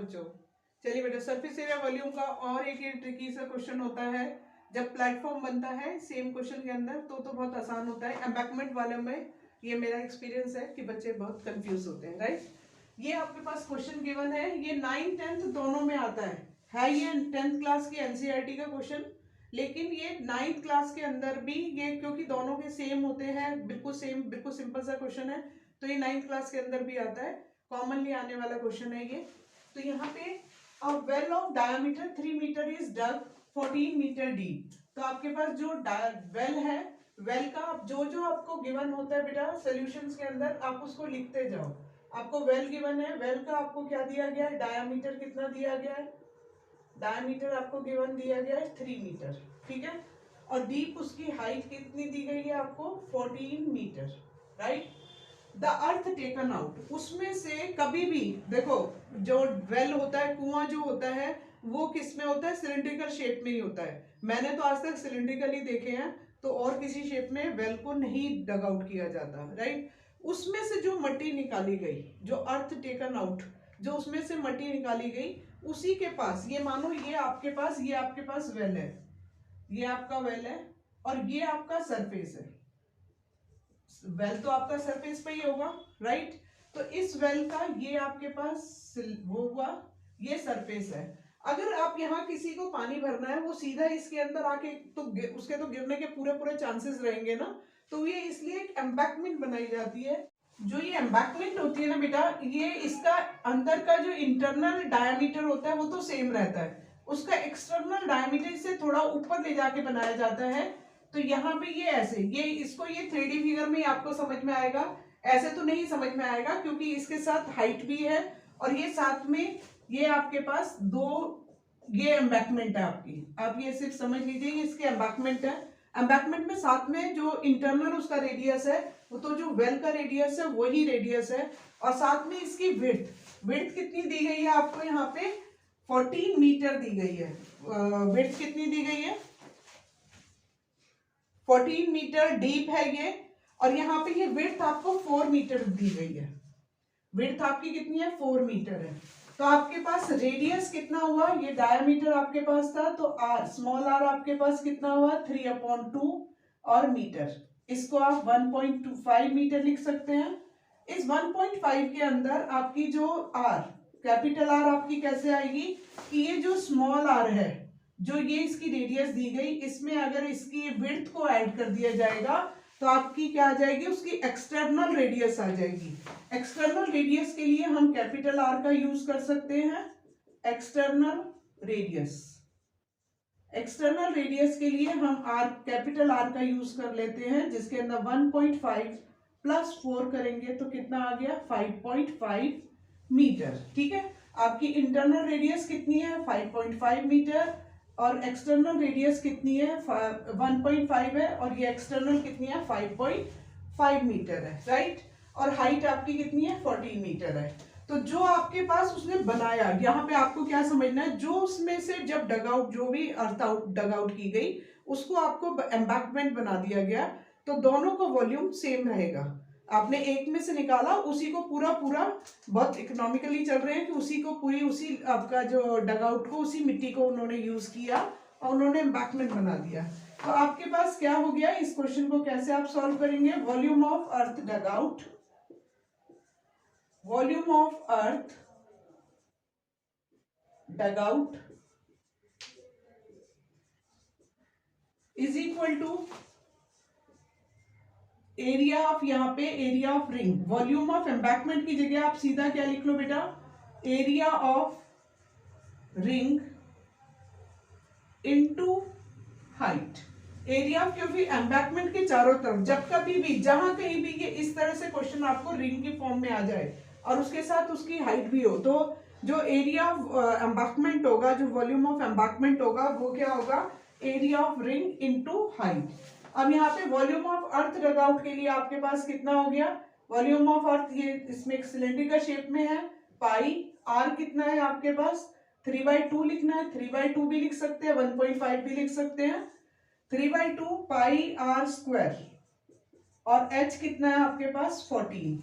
बच्चों। चलिए बेटा, सरफेस एरिया वॉल्यूम का और एक ये ट्रिकी सा क्वेश्चन होता है जब प्लेटफॉर्म बनता है सेम क्वेश्चन के अंदर, तो बहुत आसान होता है। एम्बैकमेंट वाले में ये मेरा एक्सपीरियंस है कि बच्चे बहुत कंफ्यूज होते हैं, राइट। ये आपके पास क्वेश्चन गिवन है, ये 9th 10th दोनों में आता है ये 10th क्लास की एनसीईआरटी का क्वेश्चन, लेकिन ये 9th क्लास के अंदर भी ये, क्योंकि दोनों के सेम होते हैं, बिल्कुल सेम, बिल्कुल सिंपल सा क्वेश्चन है, तो ये 9th क्लास के अंदर भी आता है, कॉमनली आने वाला क्वेश्चन है ये। तो यहाँ पे a well of diameter 3 meter is dug 14 meter deep। तो आपके पास जो वेल है, वेल का जो जो आपको गिवन होता है बेटा सॉल्यूशंस के अंदर, आप उसको लिखते जाओ। आपको वेल गिवन है, वेल का आपको क्या दिया गया है, डायामीटर कितना दिया गया है, डायामीटर आपको गिवन दिया गया है 3 मीटर, ठीक है। और डीप उसकी हाइट कितनी दी गई है आपको, 14 metre, right. The earth taken out, उसमें से कभी भी देखो, जो वेल होता है, कुआं जो होता है, वो किस में होता है, सिलिंड्रिकल शेप में ही होता है। मैंने तो आज तक सिलिंड्रिकल ही देखे हैं, तो और किसी शेप में वेल को नहीं डग आउट किया जाता, राइट। उसमें से जो मट्टी निकाली गई, जो अर्थ टेकन आउट, जो उसमें से मट्टी निकाली गई, उसी के पास, ये मानो ये आपके पास वेल है, ये आपका वेल है और ये आपका सरफेस है। वेल तो आपका सरफेस पे ही होगा, राइट। तो इस वेल का ये आपके पास वो हुआ, ये सरफेस है। अगर आप यहाँ किसी को पानी भरना है, वो सीधा इसके अंदर आके तो उसके तो गिरने के पूरे पूरे चांसेस रहेंगे ना, तो ये इसलिए एक एम्बैकमेंट बनाई जाती है। जो ये एम्बैकमेंट होती है ना बेटा, ये इसका अंदर का जो इंटरनल डायमीटर होता है वो तो सेम रहता है, उसका एक्सटर्नल डायमीटर से थोड़ा ऊपर ले जाके बनाया जाता है। तो यहाँ पे ये ऐसे, ये इसको ये 3D फिगर में आपको समझ में आएगा, ऐसे तो नहीं समझ में आएगा, क्योंकि इसके साथ हाइट भी है और ये साथ में ये आपके पास दो, ये एम्बैकमेंट है आपकी, आप ये सिर्फ समझ लीजिए ये इसके एम्बैकमेंट है। एम्बैकमेंट में साथ में जो इंटरनल उसका रेडियस है, वो तो जो वेल का रेडियस है वही रेडियस है, और साथ में इसकी विड्थ कितनी दी गई है आपको, यहाँ पे 14 मीटर दी गई है। विड्थ कितनी दी गई है, 14 मीटर डीप है ये, और यहाँ पे ये विड्थ आपको 4 मीटर दी गई है। विड्थ आपकी कितनी है, 4 मीटर है। तो आपके पास रेडियस कितना हुआ, ये डायमीटर आपके पास था, तो आर, स्मॉल आर आपके पास कितना हुआ, 3/2 और मीटर, इसको आप 1.25 मीटर लिख सकते हैं। इस 1.5 के अंदर आपकी जो आर, कैपिटल आर आपकी कैसे आएगी, कि ये जो स्मॉल आर है, जो ये इसकी रेडियस दी गई, इसमें अगर इसकी विड्थ को ऐड कर दिया जाएगा तो आपकी क्या आ जाएगी, उसकी एक्सटर्नल रेडियस आ जाएगी। एक्सटर्नल रेडियस के लिए हम कैपिटल आर का यूज कर सकते हैं, एक्सटर्नल रेडियस। एक्सटर्नल रेडियस के लिए हम कैपिटल आर का यूज कर लेते हैं, जिसके अंदर 1.5 प्लस 4 करेंगे तो कितना आ गया, 5.5 मीटर, ठीक है। आपकी इंटरनल रेडियस कितनी है, 5.5 मीटर, और एक्सटर्नल रेडियस कितनी है, 1.5 है, और ये एक्सटर्नल कितनी है, 5.5 मीटर है, राइट। और हाइट आपकी कितनी है, 14 मीटर है। तो जो आपके पास उसने बनाया, यहाँ पे आपको क्या समझना है, जो उसमें से जब डग आउट, जो भी अर्थ आउट डग आउट की गई, उसको आपको एम्बैकमेंट बना दिया गया, तो दोनों का वॉल्यूम सेम रहेगा। आपने एक में से निकाला, उसी को पूरा पूरा, बहुत इकोनॉमिकली चल रहे हैं कि उसी को पूरी, उसी आपका जो डग आउट को, उसी मिट्टी को उन्होंने यूज किया और उन्होंने एम्बैकमेंट बना दिया। तो आपके पास क्या हो गया, इस क्वेश्चन को कैसे आप सॉल्व करेंगे, volume of earth dug out, volume of earth dug out is equal to area of, यहाँ पे area of ring, volume of embankment की जगह आप सीधा क्या लिख लो बेटा, area of ring into height. Area of, क्योंकि एम्बैकमेंट के चारों तरफ जब कभी भी, जहां कहीं भी ये इस तरह से क्वेश्चन आपको रिंग की फॉर्म में आ जाए और उसके साथ उसकी हाइट भी हो, तो जो एरिया ऑफ एम्बैकमेंट होगा, जो वॉल्यूम ऑफ एम्बैकमेंट होगा, वो क्या होगा, area of ring into height. अब यहाँ पे volume of earth dug out के लिए आपके पास कितना हो गया, वॉल्यूम ऑफ अर्थ, ये इसमें एक सिलेंडरिकल शेप में है, पाई, आर कितना है आपके पास, 3/2 लिखना है, 3/2 भी लिख सकते हैं, 1.5 भी लिख सकते हैं, 3/2 पाई आर स्क्वायर, और एच कितना है आपके पास 14,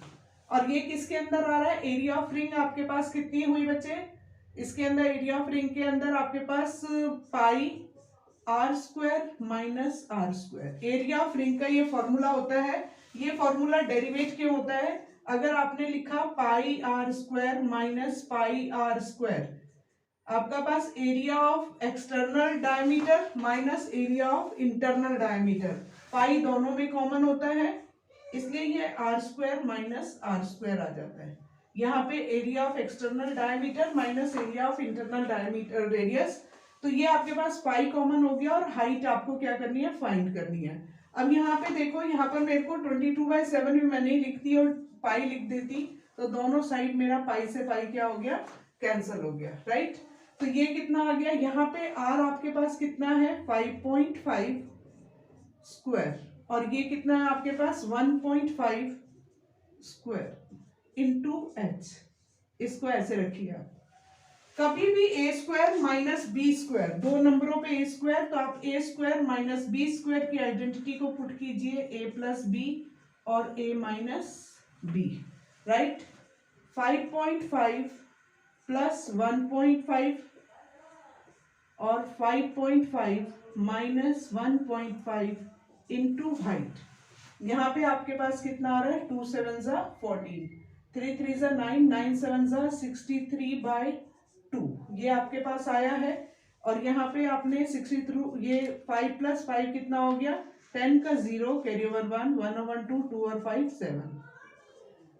और ये किसके अंदर आ रहा है, एरिया ऑफ रिंग आपके पास कितनी हुई बच्चे, इसके अंदर एरिया ऑफ रिंग के अंदर आपके पास pi r square minus r square. Area of ring का ये फॉर्मूला होता है। ये फॉर्मूला डेरिवेट क्यों होता है? अगर आपने लिखा pi r square minus pi r square, आपका पास area of external diameter minus area of internal diameter, pi दोनों में कॉमन होता है, इसलिए ये r square minus r square आ जाता है। यहाँ पे area of external diameter minus area of internal diameter radius, तो ये आपके पास पाई कॉमन हो गया और हाइट आपको क्या करनी है, फाइंड करनी है। अब यहाँ पे देखो, यहाँ पर मेरे को 22/7 भी मैंने लिखती और पाई लिख देती, तो दोनों साइड मेरा पाई से पाई क्या हो गया, कैंसिल हो गया, राइट। तो ये कितना आ गया, यहाँ पे आर आपके पास कितना है 5.5 स्क्वायर, और ये कितना है आपके पास 1.5 स्क्वायर इंटू एच। इसको ऐसे रखिए आप। कभी भी ए स्क्वायर माइनस बी स्क्वायर, दो नंबरों पे ए स्क्वायर, तो आप ए स्क्वायर माइनस बी स्क्वायर की आइडेंटिटी को पुट कीजिए, ए प्लस बी और ए माइनस बी, राइट। 5.5 प्लस 1.5 और 5.5 माइनस 1.5 इंटू हाइट। यहाँ पे आपके पास कितना आ रहा है, 2 7 ज़ा 14, 3 3 ज़ा 9, 9 7 ज़ा 63/2, ये आपके पास आया है। और यहाँ पे आपने 63, ये 5 प्लस 5 कितना हो गया, 10 का 0 कैरी ओवर 1, 1/2, 2 और 5 7,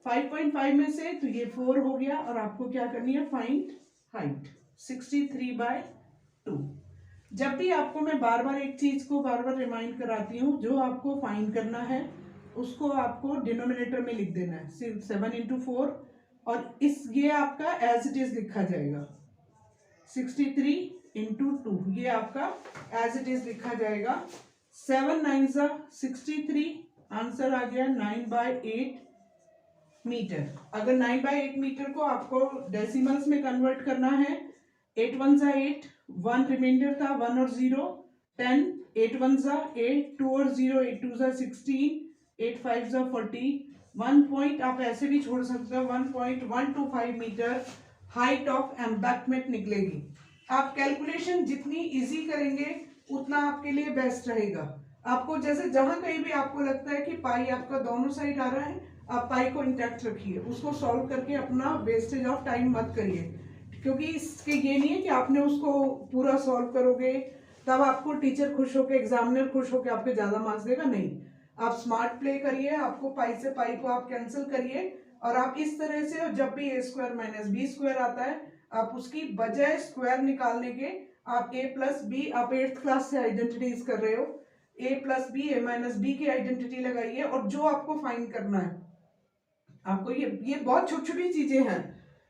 5.5 में से तो ये 4 हो गया, और आपको क्या करनी है, फाइंड हाइट 63/2। जब भी आपको मैं बार बार एक चीज को बार बार रिमाइंड कराती हूँ, जो आपको फाइंड करना है उसको आपको डिनोमिनेटर में लिख देना है, 7 × 4, और ये आपका एज इट इज लिखा जाएगा, 63 × 2, ये आपका एज इट इज लिखा जाएगा। 7 9 ज़ा 63, आंसर आ गया 9/8 मीटर। अगर 9/8 मीटर को आपको डेसिमल्स में कन्वर्ट करना है, 8 1 ज़ा 8, 1 रिमाइंडर था, 1 और 0, 10, 8 1 ज़ा 8, 2 और 0, 8 2 ज़ा 16, 8 5 ज़ा 40, 1 पॉइंट आप ऐसे भी छोड़ सकते हो, 1.125 मीटर हाइट ऑफ एम्बैंकमेंट निकलेगी। आप कैलकुलेशन जितनी इजी करेंगे उतना आपके लिए बेस्ट रहेगा। आपको जैसे जहां कहीं भी आपको लगता है कि पाई आपका दोनों साइड आ रहा है, आप पाई को इंटैक्ट रखिए, उसको सॉल्व करके अपना वेस्टेज ऑफ टाइम मत करिए, क्योंकि इसके ये नहीं है कि आपने उसको पूरा सॉल्व करोगे तब आपको टीचर खुश होकर, एग्जामिनर खुश होकर आपके ज्यादा मार्क्स देगा, नहीं। आप स्मार्ट प्ले करिए, आपको पाई से पाई को आप कैंसिल करिए, और आप इस तरह से जब भी ए स्क्वायर माइनस बी स्क्वायर आता है, आप उसकी बजाय स्क्वायर निकालने के आप ए प्लस बी, आप 8th क्लास से आइडेंटिटीज कर रहे हो, ए प्लस बी ए माइनस बी की आइडेंटिटी लगाइए, और जो आपको फाइंड करना है आपको, ये बहुत छोटी छोटी चीजें हैं,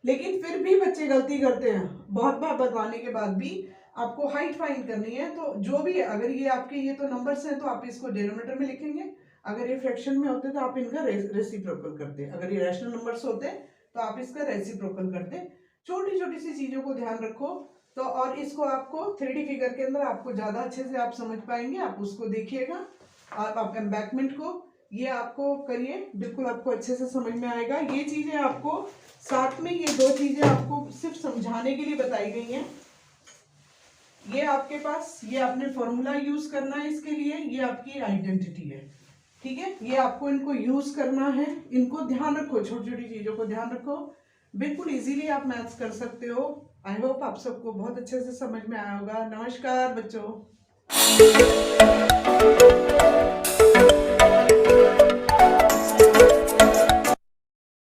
लेकिन फिर भी बच्चे गलती करते हैं, बहुत बार बताने के बाद भी। आपको हाइट फाइंड करनी है, तो जो भी है, अगर ये आपके ये तो नंबर्स हैं तो आप इसको डिनोमिनेटर में लिखेंगे, अगर ये फ्रैक्शन में होते तो आप इनका रेसिप्रोकल करते, अगर ये रैशनल नंबर्स होते तो आप इसका रेसिप्रोकल करते। छोटी छोटी सी चीजों को ध्यान रखो तो, और इसको आपको 3D फिगर के अंदर आपको ज्यादा अच्छे से आप समझ पाएंगे, आप उसको देखिएगा, और आप एम्बैंकमेंट को ये आपको करिए, बिल्कुल आपको अच्छे से समझ में आएगा। ये चीजें आपको साथ में, ये दो चीजें आपको सिर्फ समझाने के लिए बताई गई हैं। ये आपके पास, ये आपने फॉर्मूला यूज करना है इसके लिए, ये आपकी आइडेंटिटी है, ठीक है। ये आपको इनको यूज करना है, इनको ध्यान रखो, छोटी छोटी चीजों को ध्यान रखो, बिल्कुल इजीली आप मैथ्स कर सकते हो। आई होप आप सबको बहुत अच्छे से समझ में आया होगा। नमस्कार बच्चों।